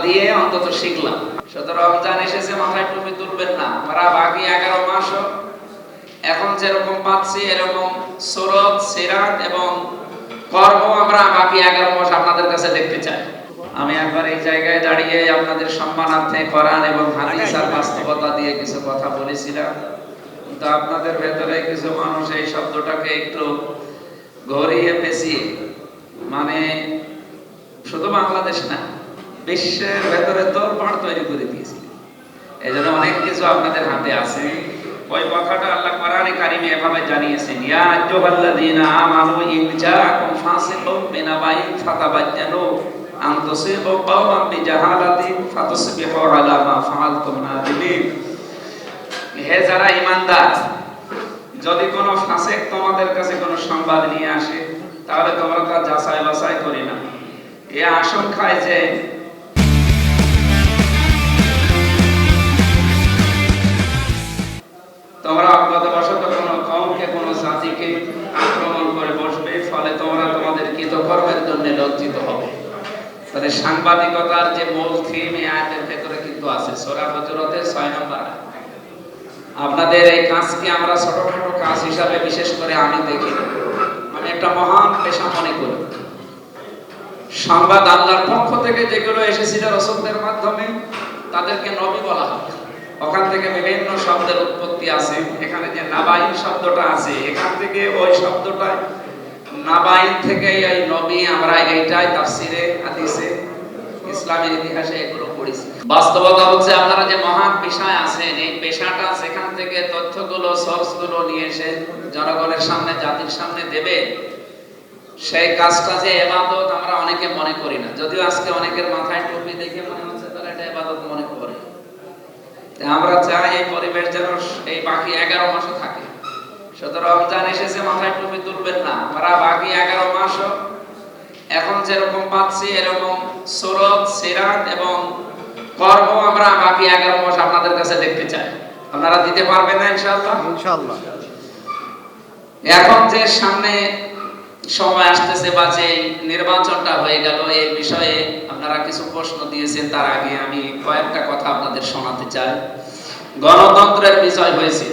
দিয়ে অন্তত শিখলাম। শুধু রমজান এসেছে মাথায় টুপি তুলবেন না, আমরা বাকি 11 মাসও এখন যেরকম পাচ্ছি এরকম সূরত, সিরাত এবং কর্ম আমরা বাকি 11 মাস আপনাদের কাছে দেখতে চাই। আমি একবার এই জায়গায় দাঁড়িয়ে আপনাদের সম্মানার্থে কোরআন এবং হাদিস আর বাস্তবতা দিয়ে কিছু কথা বলেছিলাম, কিন্তু আপনাদের ভেতরে কিছু মানুষ এই শব্দটাকে একটু ঘুরিয়ে পেঁচিয়ে, মানে শুধু বাংলাদেশ না বিশ্বের ভেতরে তোলপাড় তৈরি করে দিয়েছে। এই জন্য অনেক কিছু আপনাদের হাতে আছে। ওই কথাটা আল্লাহ কোরআনে কারিমে এভাবে জানিয়েছেন, ইয়া আইয়ুহাল্লাযীনা আমানু ইন জাআকুম ফাসিকুম বিনাবাইন ফাতাবায়্যানু আন তুসিবু কওমান বিজাহালাতিন ফাতুসবিহু আলা মা ফাআলতুম নাদিমিন। হে যারা ঈমানদার, যদি কোনো ফাসিক তোমাদের কাছে কোনো সংবাদ নিয়ে আসে তাহলে তোমরা তা যাচাই বাছাই করে না। এই আশঙ্কায় যে তোমরা অজ্ঞাতবশত কোনো কওমকে, কোনো জাতিকে আক্রমণ করে বসবে, ফলে তোমরা তোমাদের কৃতকর্মের জন্য লজ্জিত হবে। তাহলে সাংবাদিকতার যে মূল থিম এই আয়াতের ভেতরে কিন্তু আছে। সূরা হুজুরাতের 6 নম্বর আয়াত। আপনাদের এই কাজকে আমরা ছোটখাটো কাজ হিসাবে বিশেষ করে আমি দেখি না, আমি একটা মহান পেশা মনে করি। সংবাদ আল্লাহর পক্ষ থেকে যেগুলো এসেছিল রাসূলদের মাধ্যমে তাদেরকে নবী বলা হয়। ওখান থেকে বিভিন্ন শব্দের উৎপত্তি আছে। এখানে যে নাবাইন শব্দটা আছে, এখান থেকে ওই শব্দটা নাবাইন থেকে এই নবী, আমরা এইটাই তাফসিরে, হাদিসে, ইসলামের ইতিহাসে এগুলো পড়েছি। বাস্তবতা হচ্ছে আপনারা যে মহান পেশায় আছেন, এই পেশাটা সেখান থেকে তথ্যগুলো, সোর্সগুলো নিয়ে এসে জনগণের সামনে, জাতির সামনে দেবে, সেই কাজটা যে ইবাদত আমরা অনেকে মনে করি না। যদিও আজকে অনেকের মাথায় টুপি দেখে মনে হচ্ছে তারা এটা ইবাদত মনে করে। আমরা চাই এই পরিবেশ যেন এই বাকি 11 মাসও থাকে। শুধু রমজান এসেছে মাথায় টুপি তুলবেন না, আমরা বাকি 11 মাসও এখন যেরকম পাচ্ছি এরকম সূরত, সিরাত এবং কর্ম আমরা বাকি 11 মাস আপনাদের কাছে দেখতে চাই। আপনারা দিতে পারবেন না ইনশাআল্লাহ? ইনশাআল্লাহ। এখন যে সামনে সময় আসতেছে বা যে নির্বাচনটা হয়ে গেল, এই বিষয়ে আপনারা কিছু প্রশ্ন দিয়েছেন। তার আগে আমি কয়েকটা কথা আপনাদের শোনাতে চাই। গণতন্ত্রের বিষয় হয়েছে,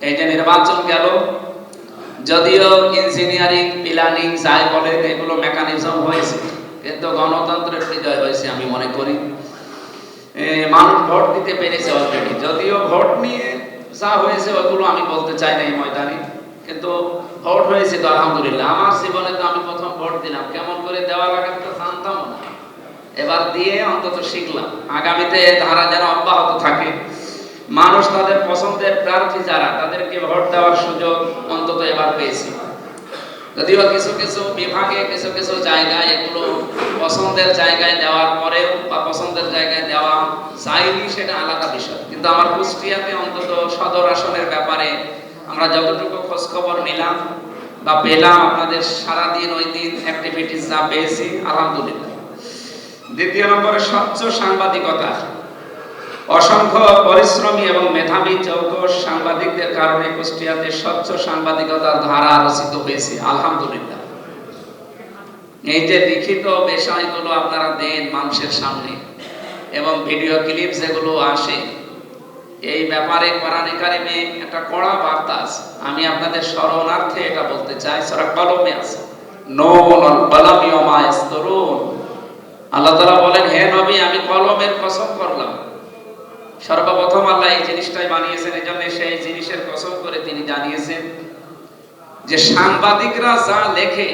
এই যে নির্বাচন গেল, যদিও ইঞ্জিনিয়ারিং, প্ল্যানিং যাই বলেন এগুলো মেকানিজম হয়েছে, কিন্তু গণতন্ত্রের বিজয় হয়েছে আমি মনে করি। মানুষ ভোট দিতে পেরেছে অলরেডি। যদিও ভোট নিয়ে যা হয়েছে ওগুলো আমি বলতে চাই না এই ময়দানে, কিন্তু ভোট হয়েছে তো আলহামদুলিল্লাহ। আমার জীবনে তো আমি প্রথম ভোট দিলাম, কেমন করে দেওয়া লাগে তো জানতাম না, এবার দিয়ে অন্তত শিখলাম। আগামীতে ধারা যেন অব্যাহত থাকে, মানুষ তাদের পছন্দের প্রার্থী যারা, তাদেরকে ভোট দেওয়ার সুযোগ অন্তত এবার পেয়েছি। যদিও কিছু কিছু বিভাগে, কিছু কিছু জায়গায় এগুলো পছন্দের জায়গায় দেওয়ার পরেও বা পছন্দের জায়গায় দেওয়া যায়নি, সেটা আলাদা বিষয়। কিন্তু আমার কুষ্টিয়াতে অন্তত সদর আসনের ব্যাপারে আমরা যতটুকু খোঁজ খবর নিলাম বা পেলাম, আপনাদের সারাদিন ওই দিন অ্যাক্টিভিটিস যা পেয়েছি আলহামদুলিল্লাহ। দ্বিতীয় নম্বরে স্বচ্ছ সাংবাদিকতা। অসংখ্য পরিশ্রমী এবং মেধাবী চৌকস সাংবাদিকদের কারণে কুষ্টিয়াতে স্বচ্ছ সাংবাদিকতার ধারা রচিত হয়েছে আলহামদুলিল্লাহ। এই যে লিখিত বিষয়গুলো আপনারা দেন মানুষের সামনে এবং ভিডিও ক্লিপ যেগুলো আসে, এই ব্যাপারে কোরআনে কারিমে একটা কড়া বার্তা আছে। আমি আপনাদের স্মরণার্থে এটা বলতে চাই, সূরা কলমে আছে, নুন ওয়াল কলামি ওয়া মা ইয়াসতুরুন। আল্লাহ তাআলা বলেন, হে নবী আমি কলমের কসম করলাম। সর্বপ্রথম আল্লাহ এই জিনিসটাই বানিয়েছেন, এজন্য সেই জিনিসের কসম করে তিনি জানিয়েছেন যে সাংবাদিকরা যা লেখে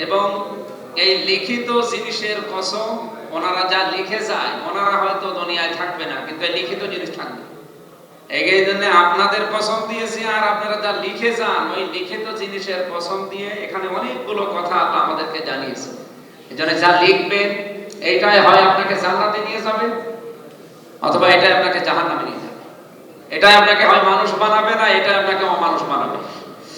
এবং এই লিখিত জিনিসের কসম, ওনারা যা লিখে যায়, ওনারা হয়তো দুনিয়ায় থাকবে না, কিন্তু এই লিখিত জিনিস থাকবে। এই জন্য আপনাদের কসম দিয়েছি, আর আপনারা যা লিখে যান ওই লিখিত জিনিসের কসম দিয়ে এখানে অনেকগুলো কথা আল্লাহ আমাদেরকে জানিয়েছে। এজন্য যা লিখবেন এইটাই হয় আপনাকে জান্নাতে নিয়ে যাবে, অথবা এটাই আপনাকে জাহান্নামে নিয়ে যাবে। এটাই আপনাকে হয় মানুষ বানাবে, না এটাই আপনাকে অমানুষ বানাবে।